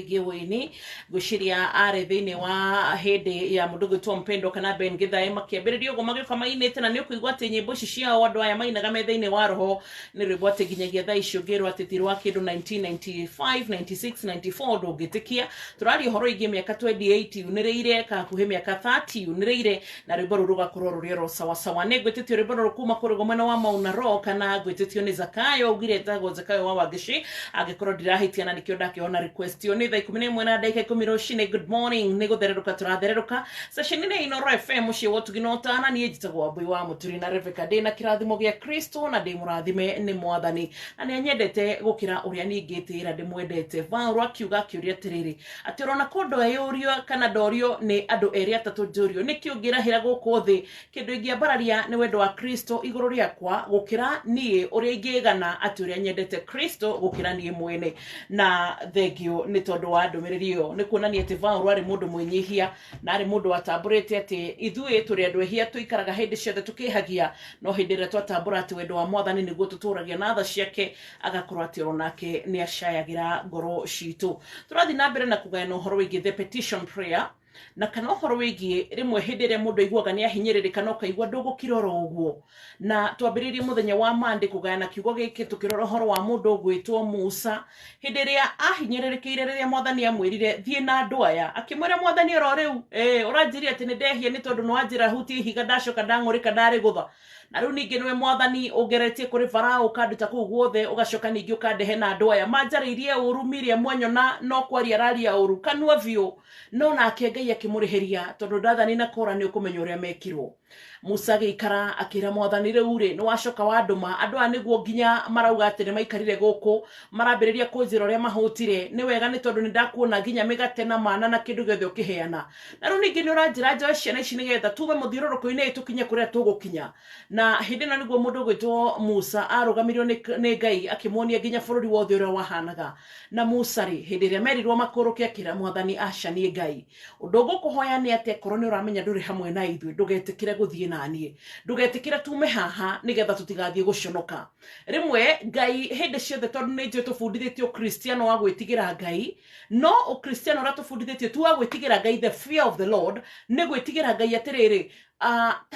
giwini gushiria are thini wa hede ya mudugu tu mpendo kana Ben Githae makiambiririo go magiuka mainite na ni kuigwa ati nyimbo cia wandu aya mainaga me thini wa roho ni rwimbo ati ginyagia thaa icio ngirwa ati tirwa kindu 1995 96 94 ndungitikia turari horo igi miaka 28 unireire ka kuhe miaka 30 unireire na rwimbo ruru gakorwo ruriero sawa sawa ne gwetitio rwimbo ruru kuma kuri gomana wa Mauna Rock kana gwetitio ni Zakayo ugire tago Zakayo wa Wagishi agikorwo ndirahitia na nikio ndakiona request yo ni thaa 11 na dakika 10 rucine. Good morning nigo thereruka turathereruka sessionine ino FM mucie wotuginota na nie jitagwo Wambui wa Muturi na Rebecca Dena kirathimo gia Kristo na ndi murathime ni mwathani na ni nyendete gukira uria ningitira ndi mwendete Vanru akiuga kiuria tiriri ati rona kondo yorio kana dorio ni andu eri atatu njurio nikiungira hira guku thi kindu ingiambararia ni wendo wa Kristo iguru riakwa gukira nie uria ingigana ati uria nyendete Kristo gukira nie mwene na thegio ni tondu wa ndumiririyo ni kuonania ati Vanru ari mundu mwinyihia na ari mundu watamburite ati ithuĩ turi andu ehia tuikaraga hindi ciothe tukihagia no hindi ria twatambura ati wendo wa mwathani niguo tuturagia na tha ciake agakorwo ati onake ni acayagira ngoro citu. Turathi na mbere na kugayana uhoro wigie the petition prayer na kana uhoro wigie rimwe hindi ria mundu aiguaga ni ahinyiririka no kaigua ndugukirora uguo na twambiririe muthenya wa Monday kugayana kiugo giki tukirora uhoro wa mundu gwitwo Musa hindi ria ahinyiririkire riria mwathani amwirire thie na andu aya akimwira mwathani ro riu uranjiria ati ni ndehia ni tondu nwanjira huti higa ndacoka ndang'urika ndari gutha na riu ningi niwe mwathani ugeretie kuri Farao ukanduta kuu guothe ugacoka ningi ukandehe na andu aya manjariirie uru mirie mwanyona no kwaria raria uru kanua vio no nake Ngai akimurihiria tondu ndathani na kora ni ukumenya uria mekirwo. Musa gikara akira mwathani riu ri ni wacoka wanduma andu a niguo nginya marauga ati ni maikarire guku marambiriria kunjira uria mahutire ni wega ni tondu ni ndakuona nginya migate na mana na kindu giothe ukiheana na riu ningi ni uranjira njoe ciana ici nigetha tume muthiururuko-ini tukinye kuria tugukinya na hindi na niguo mundu gwitwo Musa arugamirio ni Ngai akimuonia nginya bururi wothe uria wahanaga na Musa ri hindi ria merirwo makuruke akira mwathani aca ni Ngai undu ngukuhoya ni ati korwo ni uramenya nduri hamwe na ithuĩ ndugetikire guthie nanie ndugetikire tume haha nigetha tutigathie guconoka rimwe Ngai hindi ciothe tondu ni njui tubundithitio Kristiano wa gwitigira Ngai no Kristiano ra tubundithitio tu wa gwitigira Ngai the fear of the Lord ni gwitigira Ngai atiriri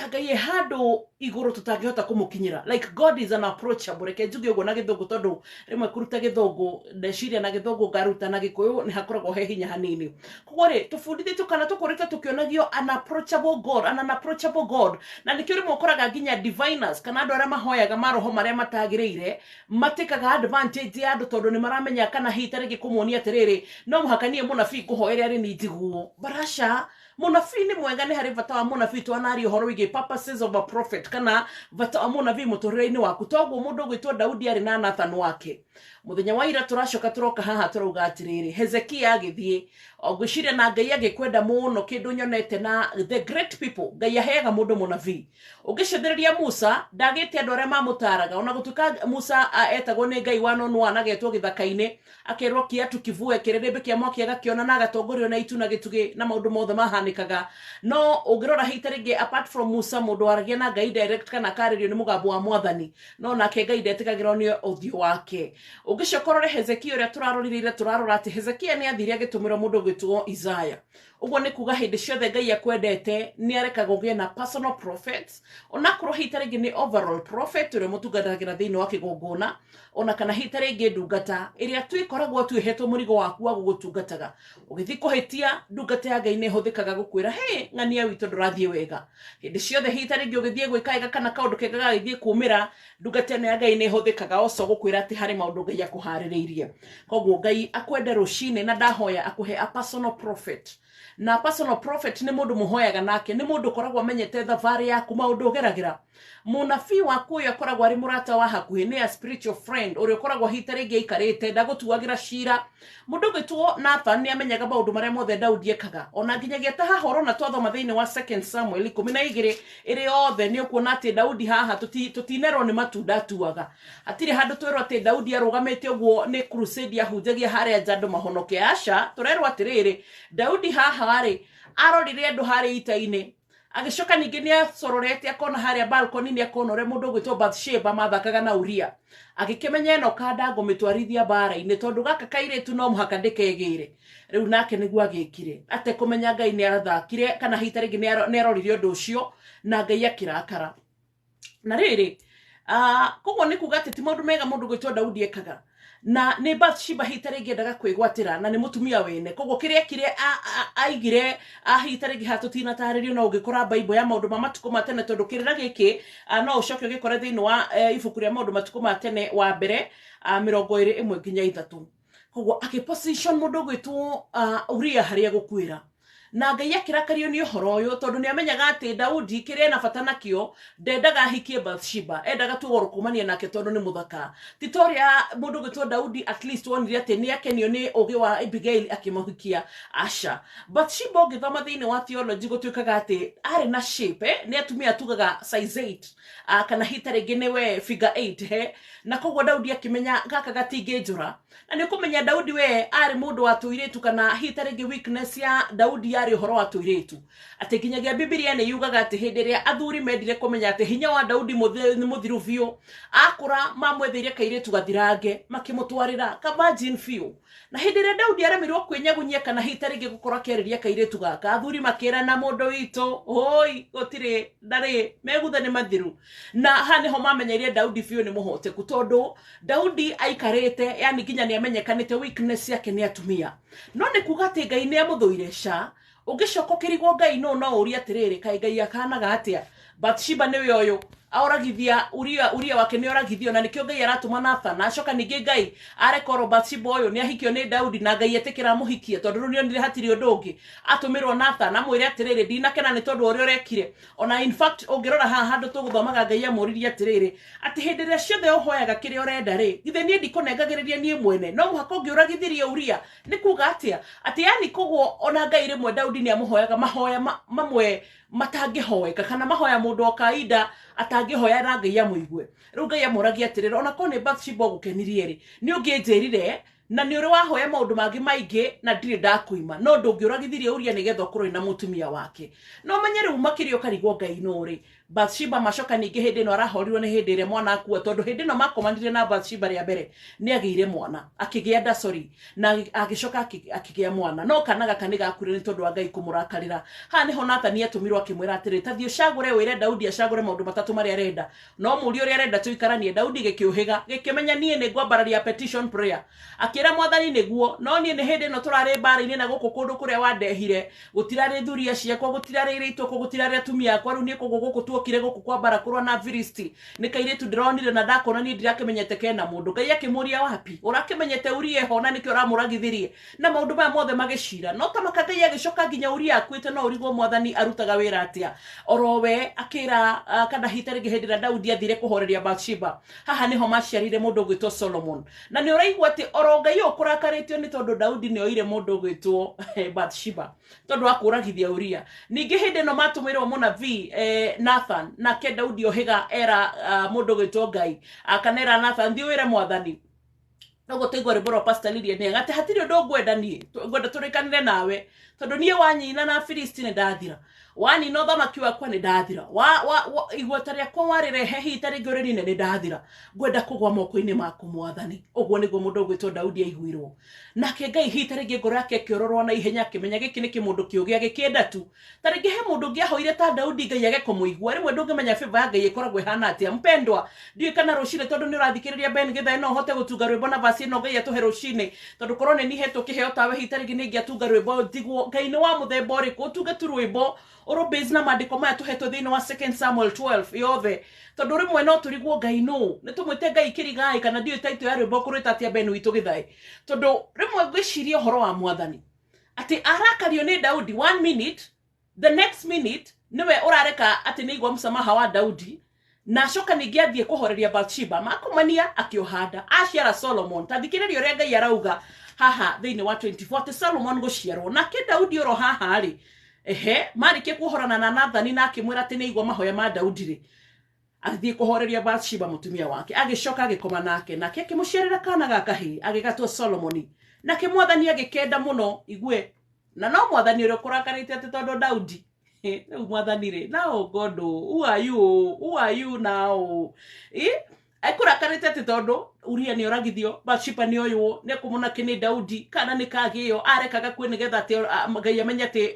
Ngai handu iguru tutangihota kumukinyira like God is unapproachable. Reke njuge uguo na githungu tondu rimwe kuruta githungu ndeciria na githungu ngaruta na gikuyu ni hakoragwo he hinya hanini koguo ri tubundithitio kana tukurite tukionagio unapproachable God an unapproachable God na nikio rimwe ukoraga nginya diviners kana andu aria mahoyaga maroho maria matagiriire matikaga advantage ya andu tondu ni maramenya kana hitarigi kumuonia atiriri no muhakanie munabii kuhoeria ri ni njiguo barasha munabii ni mwega ni hari vata wa munabii twanari uhoro wige purposes of a prophet kana vata wa munabii muturire-ini waku toguo mundu gwitwo Daudi ari na Nathan wake muthenya wa ira turacoka turoka haha turauga atiriri Hezekia agithie ogwiciria na Ngai agikwenda muno kindu nyonete na the great people Ngai aheaga mundu munabii ugicetheriria Musa ndagite andu aria mamutaraga ona gutuka Musa etagwo ni Ngai wanonu anagetwo githaka-ini akerwo kiatu kivue kirerebe kia mwaki agakiona na agatongorio na itu na gitugi na maundu mothe mahanikaga no ugirora hitarige apart from Musa mundu aragia na Ngai direct kana karirio ni mugambo wa mwathani no nake Ngai ndetigagirwo ni uthio wake. Ugicokorore Hezekia uria turarorire turarora ati Hezekia ni athiria gitumira mundu gwitwo Isaiah uguo ni kuga hindi ciothe Ngai akwendete ni arekaga ugie na personal prophets ona kuro hitarigi ni overall prophet uria mutungatagira thiini wa kigongona ona kana hitarigi ndungata iria twikoragwo twihetwo murigo waku wa gugutungataga ugithii kuhitia ndungata ya Ngai ni huthikaga gukwira hey ng'ania witu ndurathie wega hindi ciothe hitarigi ugithie gwikaiga kana kaundu kega gagithie kumira ndungata ya Ngai ni huthikaga oco gukwira ati hari maundu Ngai akuhaririirie koguo Ngai akwende rucine na ndahoya akuhe a personal prophet na personal prophet ni mundu muhoyaga nake ni mundu koragwo amenyete thavari yaku maundu ugeragira munabii waku uyu akoragwo ari murata wa hakuhi ni a spiritual friend uri ukoragwo hitarigi ikarite ndagutuagira cira mundu gwitwo Nathan ni amenyaga maundu maria mothe Daudi ekaga ona nginyagia ta haha urona twathoma thiini wa 2 Samuel 12 iri othe ni ukuona ati Daudi haha tutinerwo ni matunda tuaga atire handu twirwo ati Daudi arugamite uguo ni crusade yahunjagia haria jandu mahonoke aca turerwo atiriri Daudi haha ari arorire andu hari ita-ini agicoka ningi ni acororete akona haria balcony ni akona ure mundu gwitwo Bathsheba mathakaga na Uria agikimenya eno kanda ngumitwarithia bara-ini tondu gaka kairetu no muhaka ndikegire riu nake niguo agikire ate kumenya Ngai ni arathakire kana hita ringi ni arorire undu ucio na Ngai akirakara na riri koguo ni kuga ati ti maundu mega mundu gwitwo Daudi ekaga na ni Bathsheba hita ringi endaga kwigwatira na ni mutumia wene koguo kiria kire aigire hita ringi hatutina taririo no ugikora Bible ya maundu ma matuko matene tondu kirira giki no ucoke ugikora thiini wa ibuku ria maundu matuko matene wa mbere 21 nginya 3 koguo akiposition mundu gwitwo Uria haria gukwira na Ngai akirakario ni uhoro uyu tondu ni amenyaga ati Daudi kire na bata nakio ndendaga hikie Bathsheba endaga tu gorokumania nake tondu ni muthaka titoria mundu gwitwo Daudi at least wonire ati ni akenio ni ugi wa Abigail akimuhikia Asha Bathsheba ngithoma thiini wa theology gutwikaga ati ari na shape ni atumia tugaga size 8 kana hita ringi niwe figure 8 na koguo Daudi akimenya gaka gatingijura na ni kumenya Daudi we ari mundu wa tuiretu kana hita ringi weakness ya Daudi ari uhoro wa tuiretu ati kinyagia Biblia ni yugaga ati hindiria athuri mendire kumenya ati hinya wa Daudi ni muthiru biu akura mamwethirie kairetu gathirange makimutwarira ka virgin biu na hindiria Daudi aremirwo kwinyagunyia kana hita ringi gukora keriria kairetu gaka athuri makira na mundu wito oi gotire ndari megutha ni mathiru na hani ho mamenyerie Daudi biu ni muhoteku tondu Daudi aikarite yani ginya ni amenyekanite weakness yake ni atumia no ni kuga ati Ngai ni amuthuire Sha ugicoka kirigwo Ngai no uria atiriri kai Ngai akanaga atia Bathsheba niwe uyu auragithia Uria wake ni oragithio na nikio Ngai aratuma Nathan acoka ningi Ngai arekoro Bathsheba uyu ni ahikio ni Daudi na Ngai etikira muhikie tondu nionire hatiri undu ungi atumirwo Nathan amwire atiriri ndinakena ni tondu uria urekire ona in fact ungirora haha handu tuguthomaga Ngai amuririe atiriri ati hindiria ciothe uhoyaga kiri urenda ri githe ni ndikunengagiriria nie mwene no muhaka ungiuragithirie Uria ni kuga atia ati yani koguo ona Ngai rimwe Daudi ni amuhoyaga mahoya mamwe matangihoeka kana mahoya mundu o kaida atangihoya na Ngai amuigue riu Ngai amuragia atiriri ona ko ni Bathsheba gukenirie ri ni unginjirire na ni uri wahoya maundu mangi maingi na ndiri ndakuima no ndungiuragithirie Uria nigetha ukorwo na mutumia wake no menye riu makirio karigwo Ngai no ri Bathsheba macoka ningi hindi no arahorirwo ni hindi ire mwana akua tondu hindi no makomanire na Bathsheba ria mbere ni agiire mwana akigia nda na agicoka akigia mwana no kanaga kaniga akure ni tondu wa Ngai kumurakarira ha ni ho Nathani atumirwo akimwira atiri tathio cagure wire Daudi acagure maundu matatu mari arenda no muri uria arenda tuikaranie Daudi gikiuhiga gikimenya nie ni gwambararia petition prayer akira Mwathani niguo no nie ni hindi no turari bara-ini na guku kundu kuria wandehire gutirari thuria ciakwa gutirari iriitwo gutirari atumia akwa riu ni kugu guku tuokire guku kwa bara kurwa na Filisti ni kairetu ndironire na ndakona ni ndirakimenyete kena mundu Ngai akimuria wapi urakimenyete Uria ho na nikio ramuragithirie na maundu maya mothe magicira no tamaka Ngai agicoka nginya Uria akwite no urigwo Mwathani arutaga wira atia orowe akira kana hita ringi hindi na Daudi athire kuhoreria Bathsheba haha niho maciarire mundu gwitwo Solomon na ni uraigwa ati oro Ngai ukurakaritio ni tondu Daudi ni oire mundu gwitwo Bathsheba tondu akuragithia Uria ningi hindi no matumirwo munabii Nathan na ke Daudi ohiga era mundu gwitwo Ngai akanera Nathan thiwire Mwathani nogo tegwa reboro pastor Lydia ni ngate hatiri undu ngwenda nie ngwenda turikanire nawe tondu nie wanyina na Filisti ni ndathira wani no thamaki wakwa ni ndathira igweta riakwa warirehe hita ringi uririne ni ndathira ngwenda kugwa moko-ini maku Mwathani uguo niguo mundu gwitwo Daudi aiguirwo nake Ngai hita ringi ngoro yake kiororwo na ihenya kimenya giki ni kimundu kiugia gikienda tu taringi he mundu ngiahoire ta Daudi Ngai age kumuigua rimwe ndungimenya favor ya Ngai ikoragwo ihana atia mpendwa ndiye kana rucine tondu ni urathikiriria Ben Githae no hote gutunga rwimbo na basi no Ngai atuhe rucine tondu korone ni heto kiheo tawe hita ringi ni ngiatunga rwimbo ndigwo Ngai ni wa muthemba uriku utuge tu rwimbo oro base na mandiko maya tuhetwo thiini wa 2 Samuel 12 yothe tondu rimwe no turigwo Ngai no ni tumwite Ngai kirigai kana ndiyo taito ya rwimbo kurita atia Ben witu Githae tondu rimwe gwiciria horo wa Mwathani ati arakario ni Daudi 1 minute the next minute niwe urareka ati ni igwa msamaha wa Daudi na coka ningi athie kuhoreria Bathsheba makumania akiohanda aciara Solomon tathikiririo ria Ngai arauga haha thiini wa 24 Solomon guciarwo na ke Daudi oro haha ri marike kuhorana na Nathani na akimwira ati ni igwa mahoya ma Daudi ri athie kuhoreria Bathsheba mutumia wake agicoka agikoma nake akimuciarira kana gakahi agigatwo Solomon nake Mwathani agikenda muno igue na no Mwathani uri kurakarite ati tondu Daudi Mwathani now God, who are you now? Ekurakarite ati tondu Uria ni oragithio, Bathsheba ni oyo ne kumuna kini Daudi kana ni kagio arekaga kwe nigetha ati Ngai amenye ati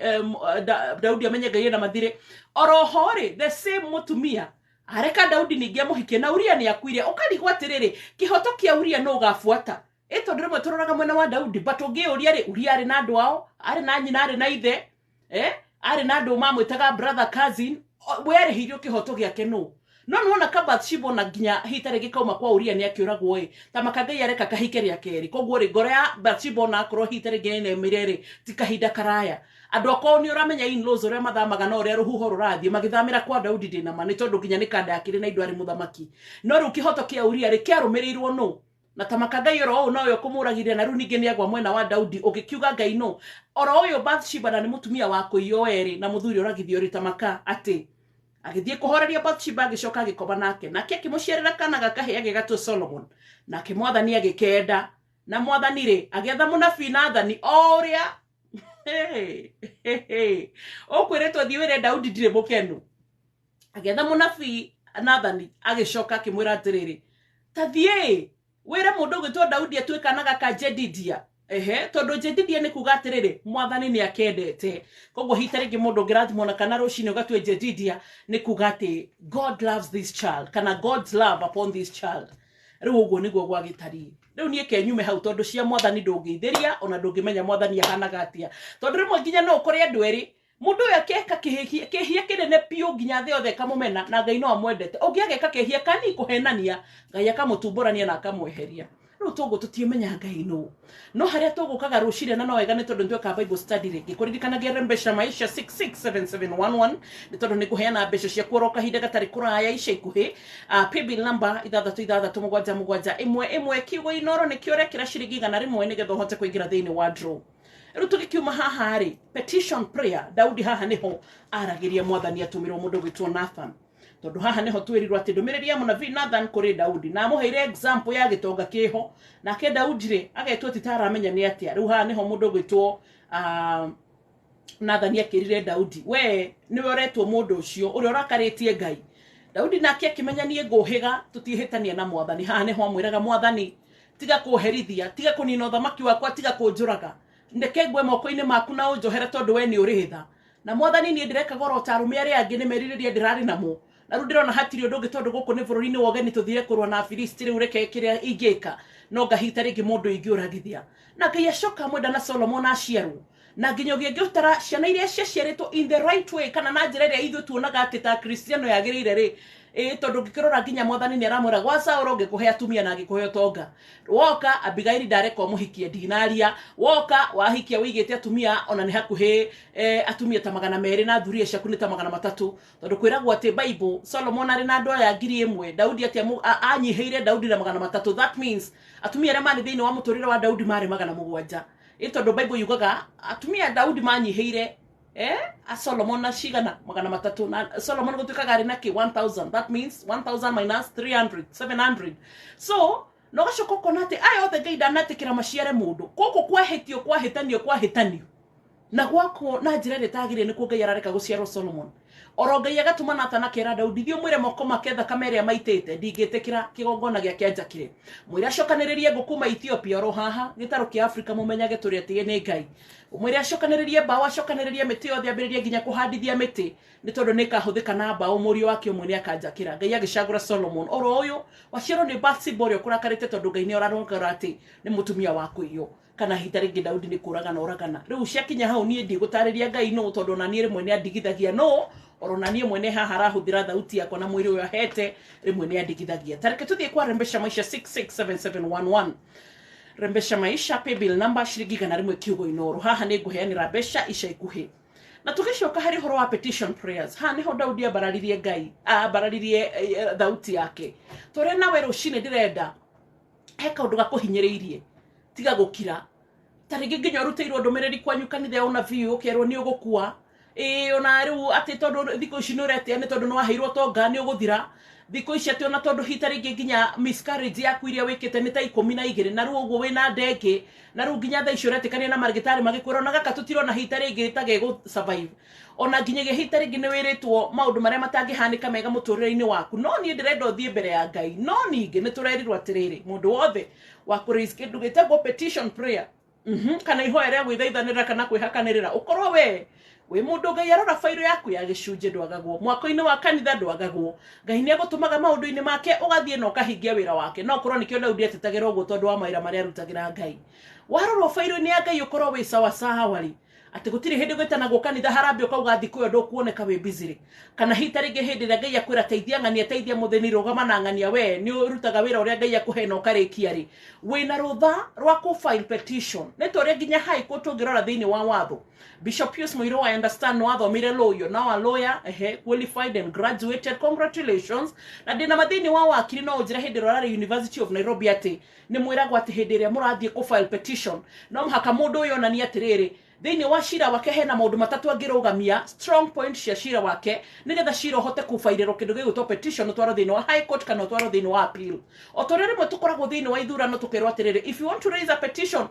Daudi amenye Ngai na mathire orohore the same mutumia areka Daudi ningi amuhikie na Uria ni akuire ukarigwa atiriri kihoto kia Uria no gafuata tondu rimwe turoraga mwena wa Daudi batungi Uria ari na andu ao ari na nyina ari na ithe ari na andu mamwitaga brother cousin were hirio kihoto giake no nuona ka Bathsheba na ginya hitare gikauma kwa Uria ni akiuragwo ta makagai areka kahike ria keri koguo ri ngoro ya Bathsheba na akoro hitare gine mirere tikahinda karaya andu akao ni uramenya in-laws uria mathamaga no uria ruhuho rurathie magithamira kwa Daudi dina mani tondu ginya ni kanda yakire na indo ari muthamaki no ru kihoto kia Uria ri kiarumirirwo no na ta makagai ro no yo kumuragiria na ru ningi ni agwa mwena wa Daudi ugikiuga Ngai no oro uyo Bathsheba na ni mutumia wako iyo eri na muthuri uragithio ri tamaka ati agithie kuhoreria Bathsheba agicoka agikoba nake akimuciarira kana gakahia gegatwo Solomon nake Mwathani agikenda na Mwathani ri agetha munabii Nathani oria okwiretwo thiwire Daudi ndire mukenu agetha munabii Nathani agicoka akimwira atiriri tathie wire mundu gwitwo Daudi atwikanaga ka Jedidia tondu Jedidia ni kuga atiriri Mwathani ni akendete koguo hitarigi mundu ngirathimo na kana rucini ugatwe Jedidia ni kuga ati God loves this child kana God's love upon this child riu uguo niguo gwagitari riu nie kenyume hau tondu cia Mwathani ndungitheria ona ndungimenya Mwathani ahanaga atia tondu rimwe nginya no ukore andu eri mundu uyu akeka kihia kinene piu nginya the othe kamumena na Ngai no amwendete ungi ageka kihia kani kuhenania Ngai akamutumburania na akamweheria riu togo tutiemenya Ngai no haria tugukaga rucire na no wega ni tondu ntweka Bible study ringi kuririkanagia Rembesha Maisha 667711 ni tondu ni kuheana mbeca cia kuroka hinda gatari kuraya ica ikuhi paybill number 667711 kiugo inoro ni kiorekera ciringi 100 nigetha uhote kuingira thiini wa draw riu tugikiuma haha ri petition prayer Daudi haha niho aragiria Mwathani atumirwo mundu gwitwo Nathan tondu haha niho twirirwo ati ndumiriri ya munabii Nathan kuri Daudi na amuheire example ya gitonga kiho nake Daudi ri agetwo titaramenya ni atia riu haha niho mundu gwitwo Nathan akirire Daudi we niwe uretwo mundu ucio uri urakaritie Ngai Daudi nake akimenya nie nguhiga tutihitania na Mwathani haha niho amwiraga Mwathani tiga kuherithia tiga kunina uthamaki wakwa tiga kunjuraga ndeke ngwe moko-ini maku na unjohere tondu we ni uri hitha na Mwathani ni ndireka goro tarume ari angi ni meriririe ndirari namo na ru ndirona hatiri undu ngi tondu guku ni bururi-ini wogeni tuthire kurwa na Filisti riu reke kiria ingika no ngahita ringi mundu ingiuragithia na Ngai acoka mwenda na Solomon aciarwo na nginyogia ngiutara ciana iria ciaciaritwo in the right way kana na njira iria ithu tuonaga ati ta Kristiano yagirire ri tondu ngikirora nginya Mwathani ni aramwira gwa Sauro ngikuhe atumia na ngikuhe utonga woka Abigaili ndareka muhikie dinaria woka wahikia wigite atumia ona ni hakuhe atumia ta 200 na thuria ciaku ni ta 300 tondu kwiragwo ati Bible Solomon ari na andu aya 1000 Daudi ati anyiheire Daudi na 300 that means atumia aria mani thiini wa muturire wa Daudi mari 700 tondu Bible yugaga atumia Daudi manyiheire a Solomon na shigana 300 na Solomon gutukaga ari naki 1000 that means 1000 minus 300 700 so no gacoko konate ayo othe Ngai ndanatikira maciare mundu koko kwa hitanio na gwako na njira ritagire ni ku Ngai arareka guciarwo Solomon oro Ngai agatuma Nathan akira Daudi thio mwire moko maketha kameria maitete ndingitikira kigongona gia kianjakire mwire acokaniririe ngukuma Ethiopia oro haha gitaro kia Africa mumenyage turi ati ni Ngai mwire acokaniririe bawa acokaniririe miti othe ambiririe ginya kuhandithia miti ni tondu ni kahuthika na bawa murio wake umwe ni akanjakira Ngai agicagura Solomon oro uyu waciarwo ni Bathsheba urio kurakarite tondu Ngai ni oraronga ati ni mutumia waku iyo kana hita ringi Daudi ni kuragana oragana riu ciakinya hau nie ndi gutariria Ngai no tondu na nie rimwe ni andigithagia no orona nie mwene haha arahuthira thauti yako na mwiri uyu ahete rimwe ni andigithagia tareke tuthie kwa Rembesha Maisha 667711 Rembesha Maisha paybill number ciringi 100 kiugo inoro haha ni nguheanira mbeca ica ikuhi na tugicoka hari horo wa petition prayers ha niho Daudi abararirie Ngai abararirie thauti yake tore nawe rucine ndirenda heka undu gakuhinyiriirie tiga gukira taringi nginya ruteirwo ndumiriri kwanyu kanitha ona view ukerwo ni ugukua ona riu ati tondu thiko ici nurete ni tondu no waheirwo tonga ni uguthira thiko ici ati ona tondu hita ringi nginya miscarriage yaku iria wikite ni ta 12 na ruo uguo wina ndenge na ru nginya tha icio retikania na marigitari magikwira ona gaka tutirona hita ringi tage survive ona nginyagia hita ringi ni wiritwo maundu maria matangihanika mega muturire-ini waku no ni ndirenda uthie mbere ya Ngai no ningi ni turerirwo atiriri mundu wothe wa kuraise kindu gitagwo petition prayer kana ihoya ria gwithaithanira kana kwihakanirira ukorwo we mundu Ngai arora fairo yaku ya gicunje ndwagagwo mwako-ini wa kanitha ndwagagwo Ngai ni agutumaga maundu-ini make ugathie no kahingia wira wake no korwo nikio Daudi atetagira uguo tondu wa maira maria arutagira Ngai warorwo fairo-ini ya Ngai ukorwo wi sawa wari ati gutiri hindi gwitanagwo kanitha harambe ukauga thiku yo ndukuoneka wi busy kana hita ringi hindi ria Ngai akwira teithia ng'ania teithia muthini rugama na ng'ania we ni urutaga wira uria Ngai akuhe no karikia ri wina rutha rwa ku file petition ni tore nginya high court ungirora thiini wa watho Bishop Pius Muiro I understand no athomire lawyer now a lawyer qualified and graduated congratulations na ndina mathini wa wakiri no njira hindi rorari University of Nairobi ati ni mwiragwo ati hindi ria murathie ku file petition no mhaka mundu uyo na ni atiriri thini wa shira wake hena maundu matatu angirugamia strong point cia shira wake nigetha shira hote kufairiro kindu gigutwo petition twaro thini wa high court kana twaro thini wa appeal otorere mwe tukoragwo thini wa ithurano tukirwo atiriri if you want to raise a petition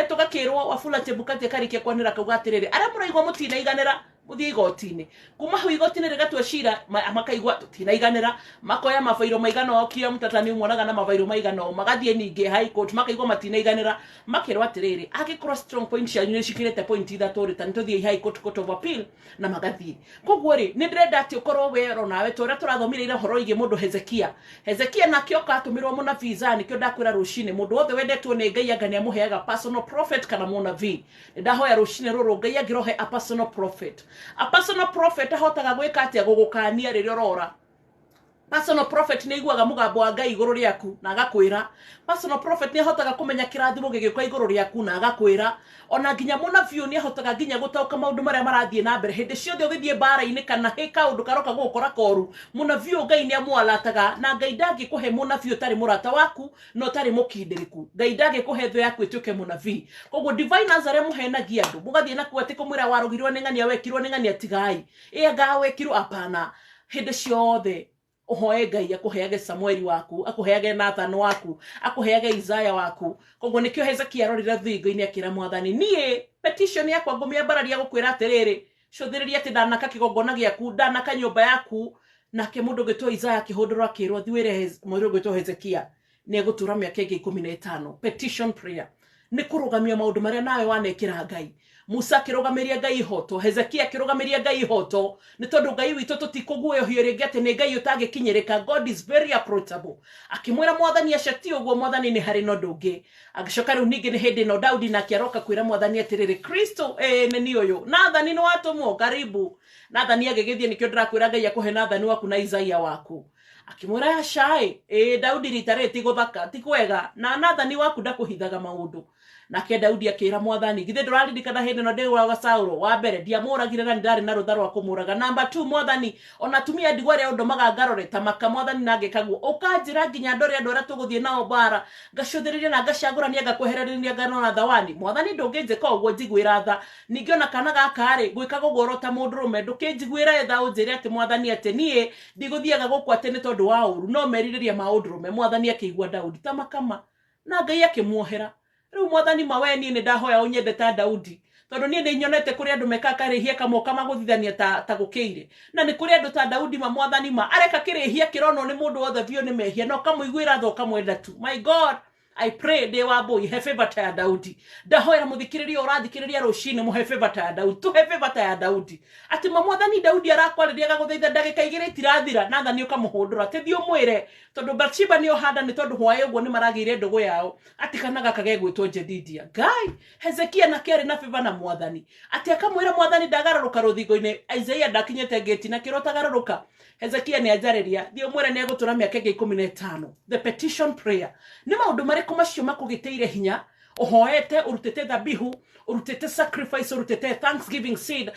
tugakirwo Wafula Chebukati karikia kwanira kauga atiriri aria muraigwa mutina iganira muthie igoti-ini kuma hu igoti-ini rigatwa shira makaigwa tutina iganira makoya mafairo maigana okia mutatani mwonaga na mafairo maigana magathie ningi high court makaigwa matina iganira makirwo atiriri agikorwo strong point cia ni cikirete point ithatu ritani tuthie high court court of appeal na magathie koguo ri ni ndirenda ati ukorwo wero nawe tora turathomire ira horo igi mundu Hezekia nakioka atumirwo munabii Isaya nikio ndakwira rucini mundu wothe wendetwo ni Ngai angania muheaga personal prophet kana munabii ndahoya rucini ruru Ngai agirohe a personal prophet ahotaga gwika atia gugukania ririo rora personal prophet ni iguaga mugambo wa Ngai iguru riaku na agakwira personal prophet ni ahotaga kumenya kirathimo gigikwa iguru riaku na agakwira ona nginya munabii ni ahotaga nginya gutauka maundu maria marathie na mbere hindi ciothe uthithie bara-ini kana hika undu karoka gukora koru munabii Ngai ni amwalataga na Ngai ndangikuhe munabii utari murata waku no tari mukindiriku Ngai ndangikuhe tho yaku ituke munabii koguo diviners aria muhenagia andu mugathie na kuati kumwira warugirwo ni ng'ania wekirwo ni ng'ania tigai nga wekirwo apana hindi ciothe uhoe Ngai akuheage Samueli waku akuheage Nathan waku akuheage Isaya waku koguo nikio Hezekia arorira thingo-ini akira mwathani nie petition yakwa ngumia bararia gukwira atiriri cuthiriria ati ndanaka kigongona giaku ndanaka nyumba yaku nake mundu gitwa Isaya kihundurwo akirwo thiwire mundu gitwa Hezekia ni egutura miaka 15 petition prayer ni kurugamia maundu maria nawe wanekira Ngai Musa kirugamiria Ngai hoto Hezekia kirugamiria Ngai hoto ni tondu Ngai witu tutikuguo hiyo ringi ati ni Ngai utangikinyirika God is very approachable akimwira mwathani acati uguo mwathani ni hari no ndungi agicoka riu ningi ni hindi no Daudi na kiaroka kwira mwathani atiriri Kristo ni uyu Nathani ni watumwo karibu Nathani agigithie nikio ndirakwira Ngai akuhe Nathani waku na Isaya waku akimwira acai Daudi ritareti guthaka ti kwega na Nathani waku ndakuhithaga maundu nake Daudi akira mwathani githe nduraririkana hindi no ndiguraga Saulo wa mbere ndiamuragire na ndari na rutha rwa kumuraga number 2 mwathani ona tumia ndigwa ria undumaga ngaroreta maka mwathani nage kaguo ukanjira nginya ndore andu aria tuguthie nao bara ngacuthiriria na ngacagurania ngakwehererania ngano na thawani mwathani ndunginjika uguo njiguira tha ningiona kana gaka ri gwika gugorota mundu rume ndukinjiguira tha unjire ati mwathani ati nie ndiguthiaga guku ati ni tondu wa uru no meririria maundu rume mwathani akigua Daudi tamakama na Ngai akimwohera riu mwathani maweni ni ndahoya unyende ta Daudi tondu ni nyonete kuri andu mekakarihia kamoka maguthithania ta gukiire na ni kuri andu ta Daudi mwathani areka kirihia kirono ni mundu wothe bio ni mehia no kamuiguira tho kamwenda tu my God I pray de wa boy he favor ta Daudi ndahoya muthikiriria urathikiriria rucini mu he favor ta Daudi tu he favor ta Daudi ati mwathani Daudi arakwariria gaguthaitha ndagika igire tirathira Nathani ukamuhundura tithio mwire tondu Bathsheba ni ohanda ni tondu hwaye uguo ni maragire ndugu yao ati kana gaka gegwitwo Jedidia Ngai Hezekia na kiari na favor na mwathani ati akamwira mwathani ndagaruruka ruthingo-ini Isaiah ndakinyete gate na kirotagaruruka Hezekia ni ajariria thio mwire ni egutura miaka 15 the petition prayer ni maundu mariku macio makugiteire hinya uhoete urutete dhabihu urutete sacrifice urutete thanksgiving seed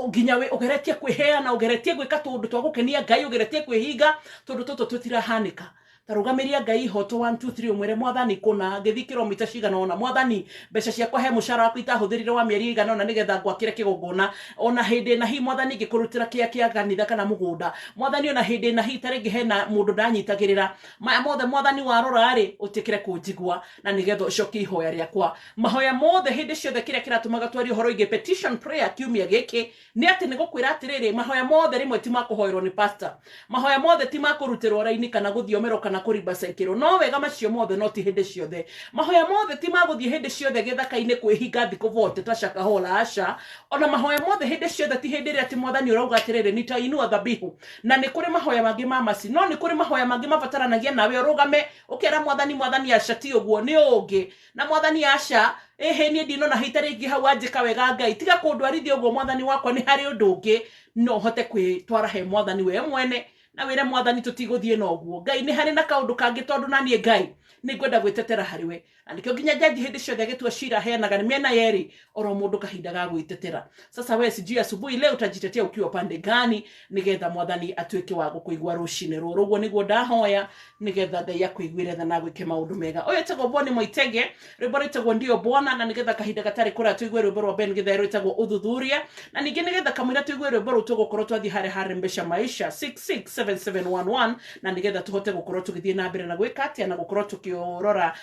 nginya we ugeretie kwiheana ugeretie gwika tundu twa gukenia Ngai ugeretie kwihinga tundu tutu tutirahanika tarugamiria Ngai hoto 1 2 3 umwire mwathani kuna ngithi kilomita cigana ona mwathani mbeca ciakwa he mucara waku itahuthirire wa mieri igana ona nigetha ngwakire kigongona ona hindi na hi mwathani ngikurutira kia kanitha kana mugunda mwathani ona hindi na hi taringi hena mundu ndanyitagirira maya mothe mwathani warora ri utikire kunjigua na nigetha ucoki ihoya riakwa mahoya mothe hindi ciothe kiria kiratumaga twari uhoro ige petition prayer kiumia giki ni ati nigukwira atiriri mahoya mothe rimwe ti makuhoerwo ni pastor mahoya mothe ti makurutirwo raini kana guthiomerwo kana kuriba sekiro no wega macio mothe no ti hindi ciothe mahoya mothe ti maguthie hindi ciothe githaka-ini kwihinga thiku vote tacaka hola asha ona mahoya mothe hindi ciothe ti hindi ria ati mwathani urauga atiriri nitainua dhabihu na ni kuri mahoya mangi ma masi no ni kuri mahoya mangi mabataranagia nawe urugame ukera mwathani asha ti uguo ni ungi na mwathani asha ehe ni ndino na hitaringi hau anjika wega Ngai tiga kundwarithia uguo mwathani wakwa ni hari undu ungi no hote kwitwara he mwathani we mwene na wire mwathani tutiguthie no guo Ngai ni hari na kaundu kangi tondu nanie Ngai ni ngwenda gwitetera hariwe andikio ginya jaji hindi ciothe gitua cira heanaga ni miena yeri oro mundu kahinda ga gwitetera sasa we sijui asubuhi leo utajitetea ukiwa pande gani nigetha mwathani atuike wa gukuigwa rucine ruru uguo niguo ndahoya nigetha Ngai akuiguire tha na gwike maundu mega oyo tego Boni Moitege rwimbo rwitagwo ndio Bwana na nigetha kahinda gatari kura tuigue rwimbo rwa Ben Githae rwitagwo uthuthuria na ningi nigetha kamwira tuigue rwimbo rwa tugukorwo twathi hare mbesha maisha 667711 na nigetha tuhote gukorwo tugithie na mbere na gwika atia na gukorwo tukiorora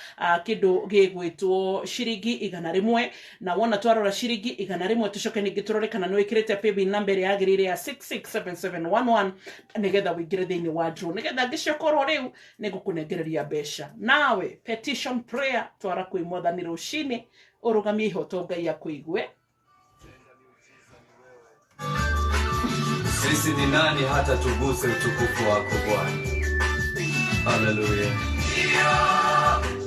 kindu gigwitwo shiringi 100 na wona twarora shiringi 100 tucoke ningi turore kana no ikirete paybill number yagirire ya 667711 nigetha wingire thiini wa draw nigetha ngicokorwo riu nigukunengereria besha nawe petition prayer twara kwi mwathani rucini urugamie ihoto Ngai akuigue sisi ni nani hata tuguse utukufu wako Bwana haleluya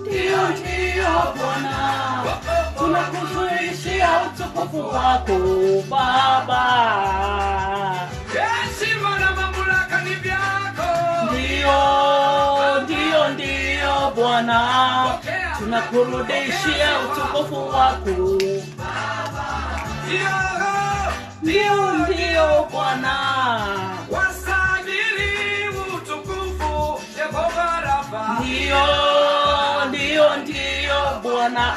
Ndio Bwana tunakushukishia utukufu wako Baba heshima na mamlaka ni vyako ndio Bwana tunakurudishia utukufu wako Baba ndio Bwana wasajili utukufu Yehova Rafa ndio Bwana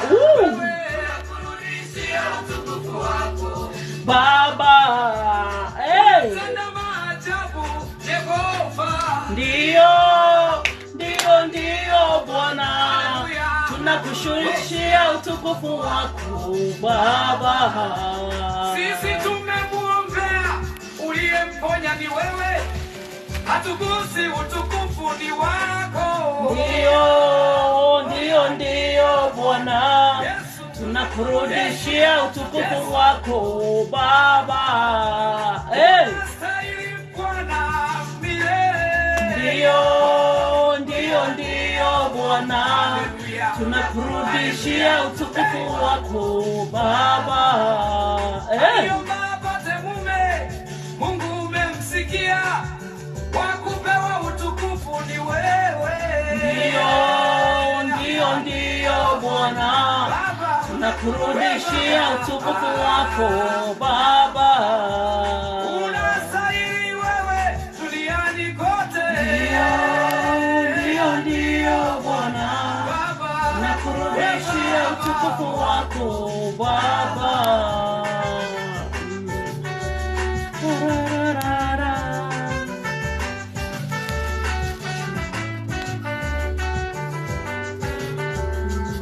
kurudishia utukufu wako Baba tenda maajabu Yehova ndio Bwana tunakushukishia utukufu wako Baba sisi tumemuombea uliyemponya ni wewe hatugusi utukufu ni wako ndio Bwana tunakurudishia utukufu wako Baba unastahili Bwana milele ndio Bwana tunakurudishia utukufu wako Baba baba temume Mungu umemsikia wakupewa utukufu ni wewe ndio Bwana tunakurudishia utukufu wako Baba unastahili wewe duniani kote ndio Bwana tunakurudishia utukufu